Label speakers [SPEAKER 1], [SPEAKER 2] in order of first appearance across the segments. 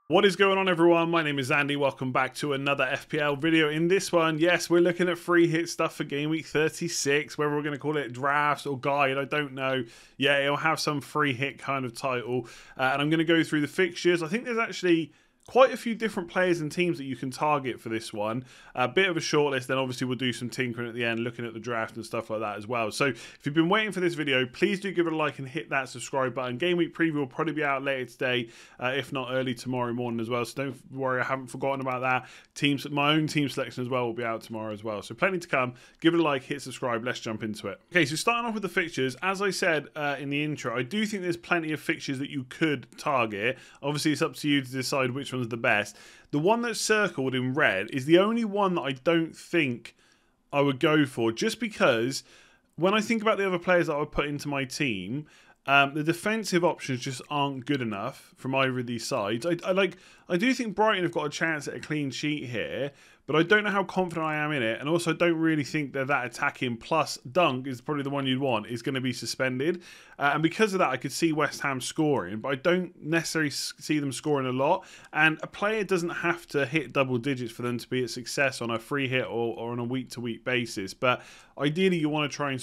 [SPEAKER 1] What is going on, everyone? My name is Andy. Welcome back to another FPL video. In this one, yes, we're looking at free hit stuff for game week 36, whether we're going to call it drafts or guide, I don't know. Yeah, it'll have some free hit kind of title. And I'm going to go through the fixtures. I think there's actually quite a few different players and teams that you can target for this one. A bit of a shortlist, then obviously we'll do some tinkering at the end, looking at the draft and stuff like that as well. So if you've been waiting for this video, please do give it a like and hit that subscribe button. Game week preview will probably be out later today, if not early tomorrow morning as well. So don't worry, I haven't forgotten about that. My own team selection as well will be out tomorrow as well. So plenty to come. Give it a like, hit subscribe. Let's jump into it. Okay, so starting off with the fixtures, as I said in the intro, I do think there's plenty of fixtures that you could target. Obviously, it's up to you to decide which one's the best. The one that's circled in red is the only one that I don't think I would go for, just because when I think about the other players that I would put into my team, the defensive options just aren't good enough from either of these sides. I do think Brighton have got a chance at a clean sheet here, but I don't know how confident I am in it, and also I don't really think they're that attacking. Plus, Dunk is probably the one you'd want, is going to be suspended. And because of that, I could see West Ham scoring, but I don't necessarily see them scoring a lot. And a player doesn't have to hit double digits for them to be a success on a free hit or on a week-to-week basis. But ideally, you want to try and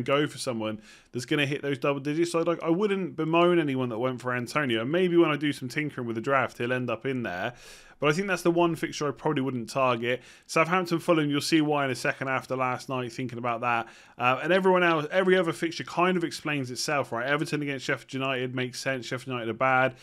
[SPEAKER 1] go for someone that's going to hit those double digits. So I wouldn't bemoan anyone that went for Antonio. Maybe when I do some tinkering with the draft, he'll end up in there. But I think that's the one fixture I probably wouldn't target. Southampton, Fulham, you'll see why in a second after last night, thinking about that. And everyone else, every other fixture kind of explains itself, right? Everton against Sheffield United makes sense. Sheffield United are bad.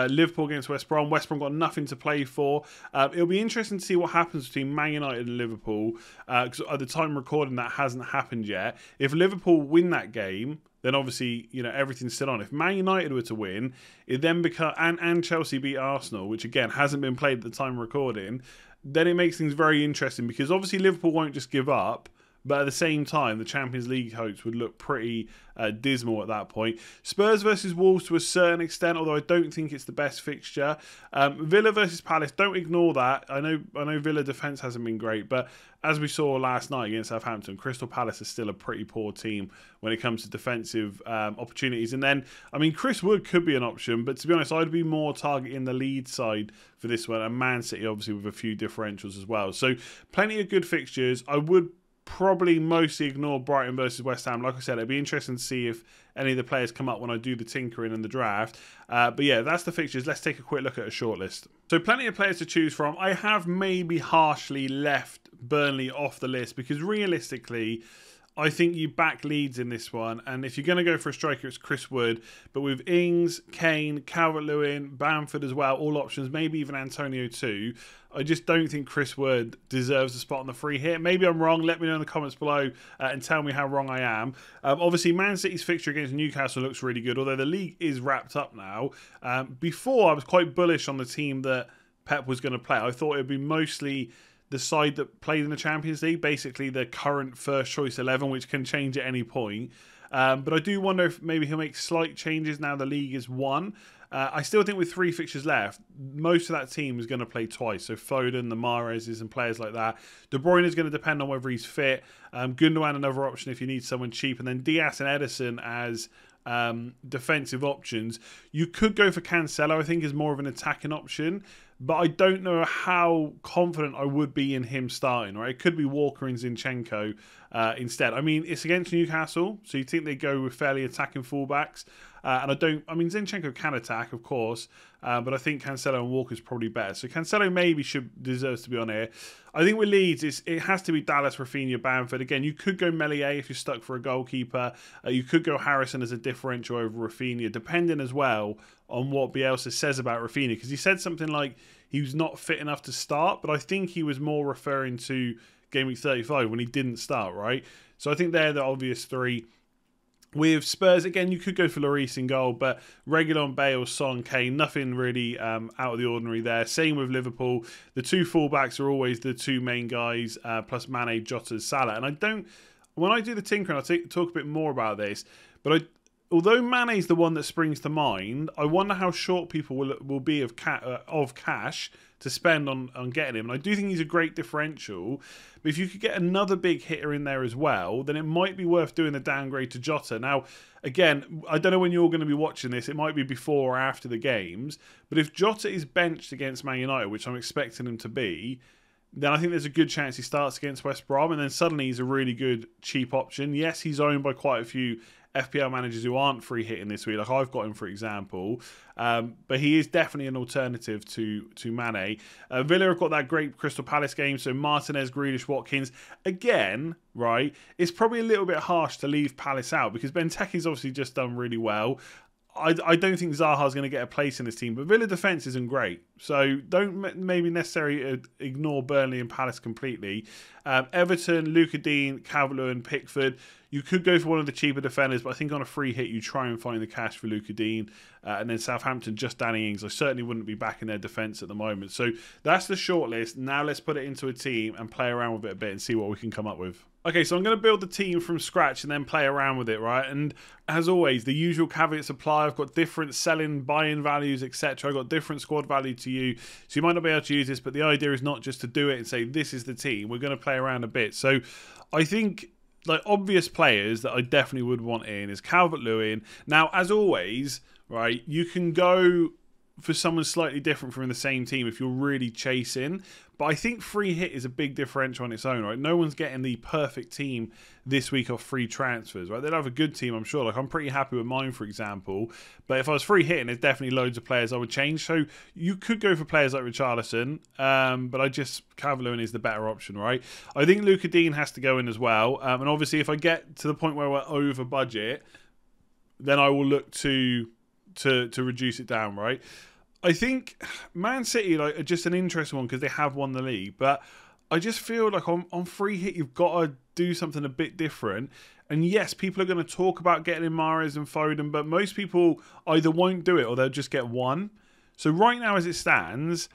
[SPEAKER 1] Liverpool against West Brom. West Brom got nothing to play for. It'll be interesting to see what happens between Man United and Liverpool. Because at the time of recording, that hasn't happened yet. If Liverpool win that game, then obviously, you know, everything's still on. If Man United were to win, it then becomes, and Chelsea beat Arsenal, which again hasn't been played at the time of recording, then it makes things very interesting, because obviously Liverpool won't just give up, but at the same time, the Champions League hopes would look pretty dismal at that point. Spurs versus Wolves to a certain extent, although I don't think it's the best fixture. Villa versus Palace, don't ignore that. I know Villa defence hasn't been great, but as we saw last night against Southampton, Crystal Palace is still a pretty poor team when it comes to defensive opportunities. And then, I mean, Chris Wood could be an option, but to be honest, I'd be more targeting the Leeds side for this one, and Man City obviously with a few differentials as well. So plenty of good fixtures. I would probably mostly ignore Brighton versus West Ham. Like I said, it'd be interesting to see if any of the players come up when I do the tinkering and the draft. But yeah, that's the fixtures. Let's take a quick look at a shortlist. So plenty of players to choose from. I have maybe harshly left Burnley off the list, because realistically, I think you back Leeds in this one, and if you're going to go for a striker, it's Chris Wood. But with Ings, Kane, Calvert-Lewin, Bamford as well, all options, maybe even Antonio too, I just don't think Chris Wood deserves a spot on the free hit. Maybe I'm wrong. Let me know in the comments below and tell me how wrong I am. Obviously, Man City's fixture against Newcastle looks really good, although the league is wrapped up now. Before, I was quite bullish on the team that Pep was going to play. I thought it would be mostly the side that played in the Champions League, basically the current first choice 11, which can change at any point. But I do wonder if maybe he'll make slight changes now the league is won. I still think with 3 fixtures left, most of that team is going to play twice. So Foden, the Mahrezes and players like that. De Bruyne is going to depend on whether he's fit. Gundogan, another option if you need someone cheap. And then Diaz and Ederson as defensive options. You could go for Cancelo, I think, is more of an attacking option, but I don't know how confident I would be in him starting, right? It could be Walker and Zinchenko instead. I mean, it's against Newcastle, so you think they go with fairly attacking fullbacks. I mean, Zinchenko can attack, of course, but I think Cancelo and Walker is probably better. So Cancelo maybe deserves to be on here. I think with Leeds, it has to be Dallas, Rafinha, Bamford. Again, you could go Meslier if you're stuck for a goalkeeper. You could go Harrison as a differential over Rafinha, depending as well on what Bielsa says about Rafinha, because he said something like he was not fit enough to start, but I think he was more referring to game week 35 when he didn't start, right? So I think they're the obvious 3. With Spurs, again, you could go for Lloris in goal, but Reguilon, Bale, Son, Kane, nothing really out of the ordinary there. Same with Liverpool. The 2 fullbacks are always the 2 main guys, plus Mane, Jota, Salah. And when I do the tinkering, I'll talk a bit more about this, but although Mane's the one that springs to mind, I wonder how short people will be of cash to spend on getting him. And I do think he's a great differential. But if you could get another big hitter in there as well, then it might be worth doing the downgrade to Jota. Now, again, I don't know when you're going to be watching this. It might be before or after the games. But if Jota is benched against Man United, which I'm expecting him to be, then I think there's a good chance he starts against West Brom, and then suddenly he's a really good, cheap option. Yes, he's owned by quite a few FPL managers who aren't free hitting this week, like I've got him, for example. But he is definitely an alternative to Mane. Villa have got that great Crystal Palace game, so Martinez, Grealish, Watkins. Again, right, it's probably a little bit harsh to leave Palace out because Benteke's obviously just done really well. I don't think Zaha's going to get a place in this team, but Villa defence isn't great. So don't maybe necessarily ignore Burnley and Palace completely. Everton, Luka Dean, Calvert-Lewin, Pickford. You could go for one of the cheaper defenders, but I think on a free hit, you try and find the cash for Luka Dean. And then Southampton, just Danny Ings. I certainly wouldn't be backing their defence at the moment. So that's the shortlist. Now let's put it into a team and play around with it a bit and see what we can come up with. Okay, so I'm going to build the team from scratch and then play around with it, right? And as always, the usual caveats apply. I've got different selling, buying values, etc. I've got different squad value to you. So you might not be able to use this, but the idea is not just to do it and say, this is the team. We're going to play around a bit. So I think, like, obvious players that I definitely would want in is Calvert-Lewin. Now, as always, right, you can go for someone slightly different from the same team if you're really chasing. But I think free hit is a big differential on its own, right? No one's getting the perfect team this week off free transfers, right? They'll have a good team, I'm sure. Like, I'm pretty happy with mine, for example. But if I was free hitting, there's definitely loads of players I would change. So you could go for players like Richarlison, but Calvert-Lewin is the better option, right? I think Luka Dean has to go in as well. And obviously, if I get to the point where we're over budget, then I will look to reduce it down, right? I think Man City are just an interesting one because they have won the league, but I just feel like on free hit you've got to do something a bit different. And yes, people are going to talk about getting in Mahrez and Foden, but most people either won't do it or they'll just get one. So right now as it stands,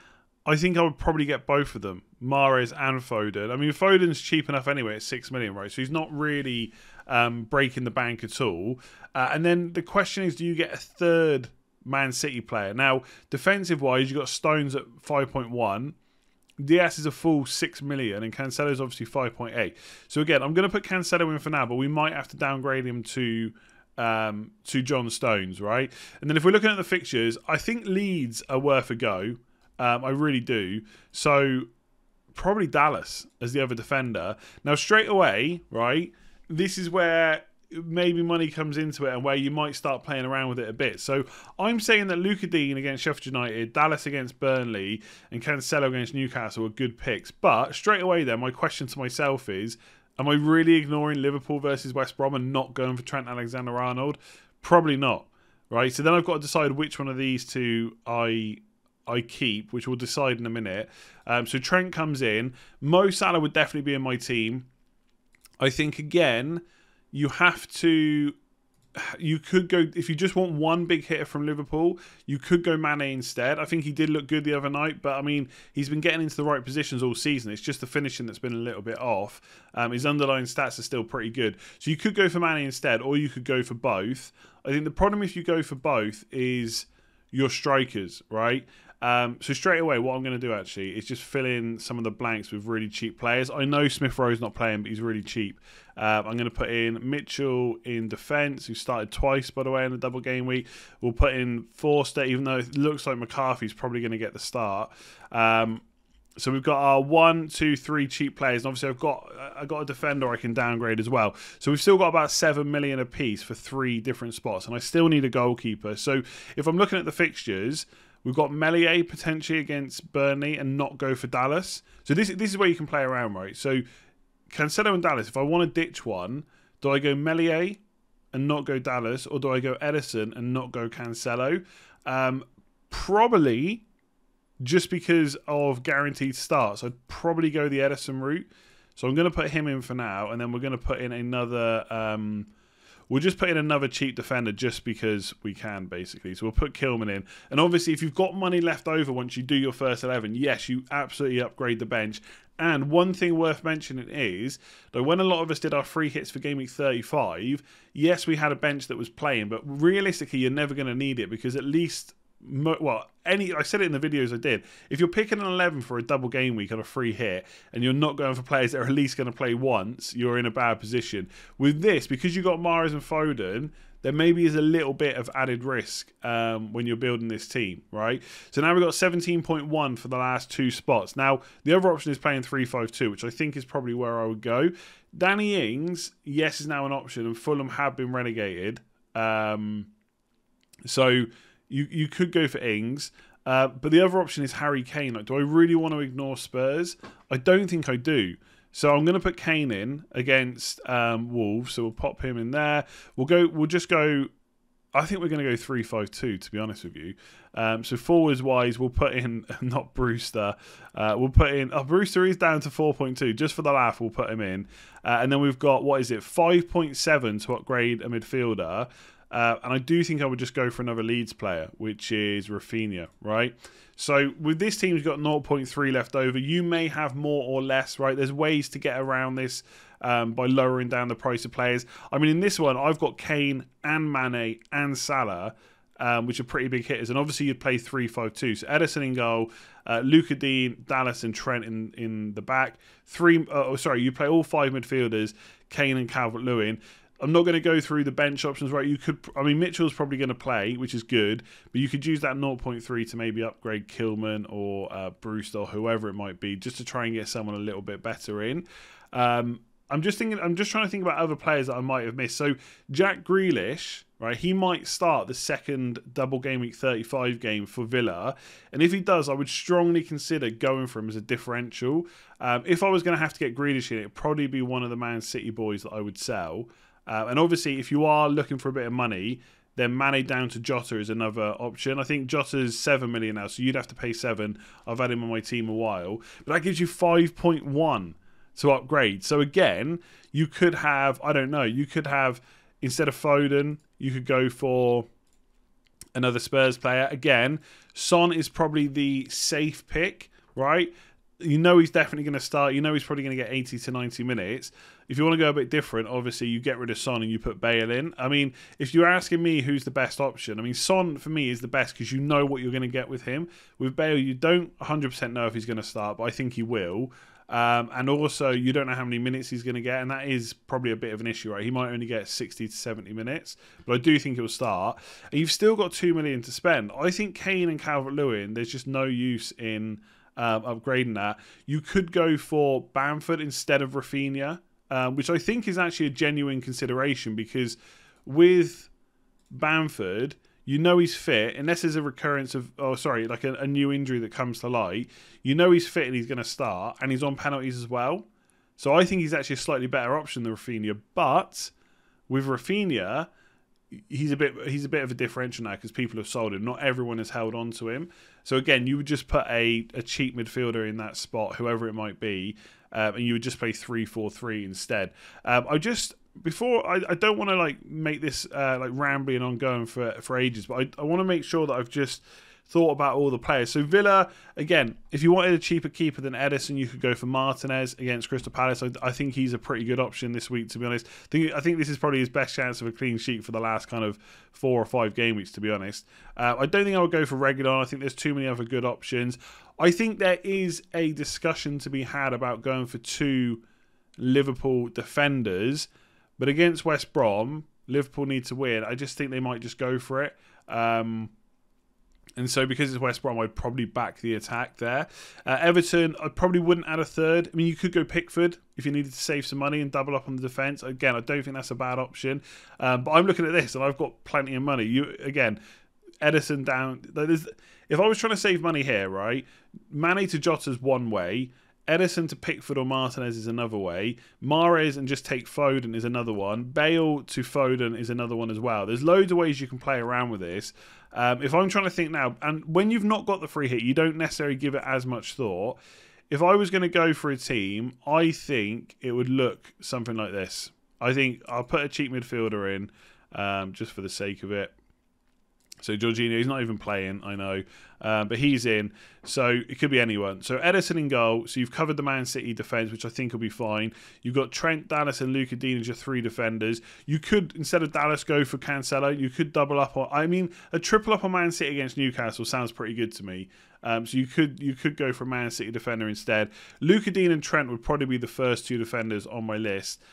[SPEAKER 1] I think I would probably get both of them, Mahrez and Foden. I mean, Foden's cheap enough anyway at 6 million, right? So he's not really breaking the bank at all. And then the question is, do you get a third Man City player? Now, defensive-wise, you've got Stones at 5.1. Diaz is a full 6 million, and Cancelo's obviously 5.8. So again, I'm going to put Cancelo in for now, but we might have to downgrade him to John Stones, right? And then if we're looking at the fixtures, I think Leeds are worth a go. I really do. So probably Dallas as the other defender. Now, straight away, right, this is where maybe money comes into it and where you might start playing around with it a bit. So I'm saying that Luka Dean against Sheffield United, Dallas against Burnley, and Cancelo against Newcastle are good picks. But straight away then, my question to myself is, am I really ignoring Liverpool versus West Brom and not going for Trent Alexander-Arnold? Probably not, right? So then I've got to decide which one of these two I keep, which we'll decide in a minute. So Trent comes in. Mo Salah would definitely be in my team. I think, again, you could go, if you just want one big hitter from Liverpool, you could go Mane instead. I think he did look good the other night, but I mean, he's been getting into the right positions all season. It's just the finishing that's been a little bit off. His underlying stats are still pretty good. So you could go for Mane instead, or you could go for both. I think the problem if you go for both is your strikers, right? So straight away, what I'm going to do actually is just fill in some of the blanks with really cheap players. I know Smith Rowe's not playing, but he's really cheap. I'm going to put in Mitchell in defence, who started twice, by the way, in the double game week. We'll put in Forster, even though it looks like McCarthy's probably going to get the start. So we've got our 1, 2, 3 cheap players. And obviously, I've got a defender I can downgrade as well. So we've still got about 7 million apiece for 3 different spots, and I still need a goalkeeper. So if I'm looking at the fixtures, we've got Meslier potentially against Burnley and not go for Dallas. So this is where you can play around, right? So Cancelo and Dallas, if I want to ditch one, do I go Meslier and not go Dallas, or do I go Edison and not go Cancelo? Probably just because of guaranteed starts, I'd probably go the Edison route. So I'm going to put him in for now, and then we're going to put in another... we'll just put in another cheap defender just because we can, basically. So we'll put Kilman in. And obviously, if you've got money left over once you do your first 11, yes, you absolutely upgrade the bench. And one thing worth mentioning is that when a lot of us did our free hits for Game Week 35, yes, we had a bench that was playing, but realistically, you're never going to need it because at least, well, I said it in the videos I did, if you're picking an 11 for a double game week on a free hit and you're not going for players that are at least going to play once, you're in a bad position. With this, because you got Mahrez and Foden, there maybe is a little bit of added risk when you're building this team, right? So now we've got 17.1 for the last 2 spots. Now, the other option is playing 3-5-2, which I think is probably where I would go. Danny Ings, yes, is now an option, and Fulham have been relegated. So you could go for Ings. But the other option is Harry Kane. Like, do I really want to ignore Spurs? I don't think I do. So I'm going to put Kane in against Wolves. So we'll pop him in there. We'll just go. I think we're going to go 3-5-2. To be honest with you. So forwards wise, we'll put in not Brewster. We'll put in. Oh, Brewster is down to 4.2. Just for the laugh, we'll put him in. And then we've got, what is it, 5.7 to upgrade a midfielder. And I do think I would just go for another Leeds player, which is Rafinha, right? So with this team, you've got 0.3 left over. You may have more or less, right? There's ways to get around this by lowering down the price of players. I mean, in this one, I've got Kane and Mane and Salah, which are pretty big hitters. And obviously, you'd play 3-5-2. So Ederson in goal, Luka Dean, Dallas and Trent in the back. You play all 5 midfielders, Kane and Calvert-Lewin. I'm not going to go through the bench options, right? Mitchell's probably going to play, which is good, but you could use that 0.3 to maybe upgrade Kilman or Brewster or whoever it might be, just to try and get someone a little bit better in. I'm just trying to think about other players that I might have missed. So Jack Grealish, right? He might start the second double game week 35 game for Villa, and if he does, I would strongly consider going for him as a differential. If I was going to have to get Grealish in, it'd probably be one of the Man City boys that I would sell. And obviously, if you are looking for a bit of money, then Mane down to Jota is another option. I think Jota's 7 million now, so you'd have to pay 7. I've had him on my team a while. But that gives you 5.1 to upgrade. So again, you could have, I don't know, you could have, instead of Foden, you could go for another Spurs player. Again, Son is probably the safe pick, right? You know he's definitely going to start. You know he's probably going to get 80 to 90 minutes. If you want to go a bit different, obviously you get rid of Son and you put Bale in. I mean, if you're asking me who's the best option, I mean, Son for me is the best because you know what you're going to get with him. With Bale, you don't 100% know if he's going to start, but I think he will. And also, you don't know how many minutes he's going to get, and that is probably a bit of an issue, right? He might only get 60 to 70 minutes, but I do think he'll start. And you've still got 2 million to spend. I think Kane and Calvert-Lewin, there's just no use in upgrading that. You could go for Bamford instead of Rafinha, which I think is actually a genuine consideration because with Bamford, you know he's fit, unless there's a recurrence of, like a new injury that comes to light. You know he's fit and he's going to start, and he's on penalties as well. So I think he's actually a slightly better option than Rafinha. But with Rafinha, he's a bit of a differential now because people have sold him. Not everyone has held on to him. So again, you would just put a cheap midfielder in that spot, whoever it might be, and you would just play 3-4-3 instead. I don't want to like make this like rambling and ongoing for ages, but I want to make sure that I've just thought about all the players. So Villa, again, if you wanted a cheaper keeper than Ederson, you could go for Martinez against Crystal Palace. I think he's a pretty good option this week, to be honest. I think this is probably his best chance of a clean sheet for the last kind of 4 or 5 game weeks, to be honest. I don't think I would go for Reguilon. I think there's too many other good options. I think there is a discussion to be had about going for 2 Liverpool defenders, but against West Brom, Liverpool need to win. I just think they might just go for it. And so because it's West Brom, I'd probably back the attack there. Everton, I probably wouldn't add a third. I mean, you could go Pickford if you needed to save some money and double up on the defence. Again, I don't think that's a bad option. But I'm looking at this and I've got plenty of money. Ederson down. If I was trying to save money here, right, Mane to Jota's one way. Ederson to Pickford or Martinez is another way. Mahrez and just take Foden is another one. Bale to Foden is another one as well. There's loads of ways you can play around with this. If I'm trying to think now, and when you've not got the free hit, you don't necessarily give it as much thought. If I was going to go for a team, I think it would look something like this. I think I'll put a cheap midfielder in just for the sake of it. So Jorginho, he's not even playing, I know, but he's in. So it could be anyone. So Ederson in goal. So you've covered the Man City defence, which I think will be fine. You've got Trent, Dallas, and Luka Dean as your 3 defenders. You could, instead of Dallas, go for Cancelo. You could double up on. I mean, a triple up on Man City against Newcastle sounds pretty good to me. So you could go for a Man City defender instead. Luka Dean and Trent would probably be the first 2 defenders on my list.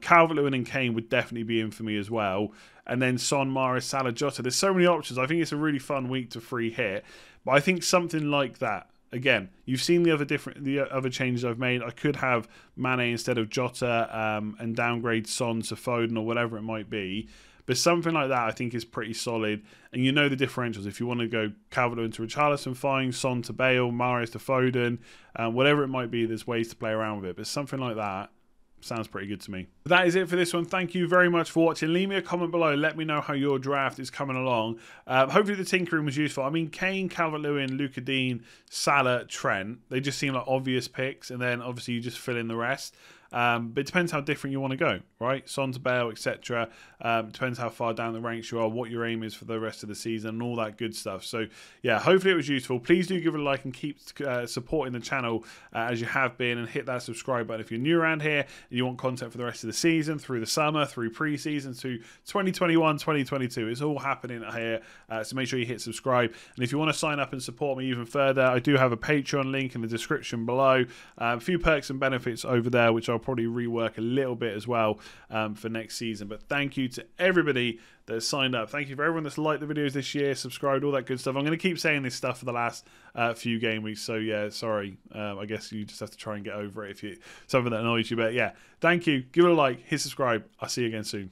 [SPEAKER 1] Calvert-Lewin and Kane would definitely be in for me as well. And then Son, Mahrez, Salah, Jota. There's so many options. I think it's a really fun week to free hit. But I think something like that. Again, you've seen the other changes I've made. I could have Mane instead of Jota and downgrade Son to Foden or whatever it might be. But something like that I think is pretty solid. And you know the differentials. If you want to go Calvert-Lewin to Richarlison, fine. Son to Bale, Mahrez to Foden. Whatever it might be, there's ways to play around with it. But something like that sounds pretty good to me. That is it for this one. Thank you very much for watching. Leave me a comment below. Let me know how your draft is coming along. Hopefully the tinkering was useful. I mean, Kane, Calvert-Lewin, Luka Dean, Salah, Trent. They just seem like obvious picks. And then obviously you just fill in the rest. But it depends how different you want to go, right? Son to Bale, etc. Depends how far down the ranks you are, what your aim is for the rest of the season, and all that good stuff. So, yeah, hopefully it was useful. Please do give it a like and keep supporting the channel as you have been, and hit that subscribe button if you're new around here and you want content for the rest of the season, through the summer, through pre-season, to 2021, 2022. It's all happening here, so make sure you hit subscribe. And if you want to sign up and support me even further, I do have a Patreon link in the description below. A few perks and benefits over there, which I'll probably rework a little bit as well for next season. But thank you to everybody that has signed up. Thank you for everyone that's liked the videos this year, subscribed, all that good stuff. I'm going to keep saying this stuff for the last few game weeks, so yeah, sorry. I guess you just have to try and get over it if you something that annoys you. But yeah, thank you. Give it a like, hit subscribe. I'll see you again soon.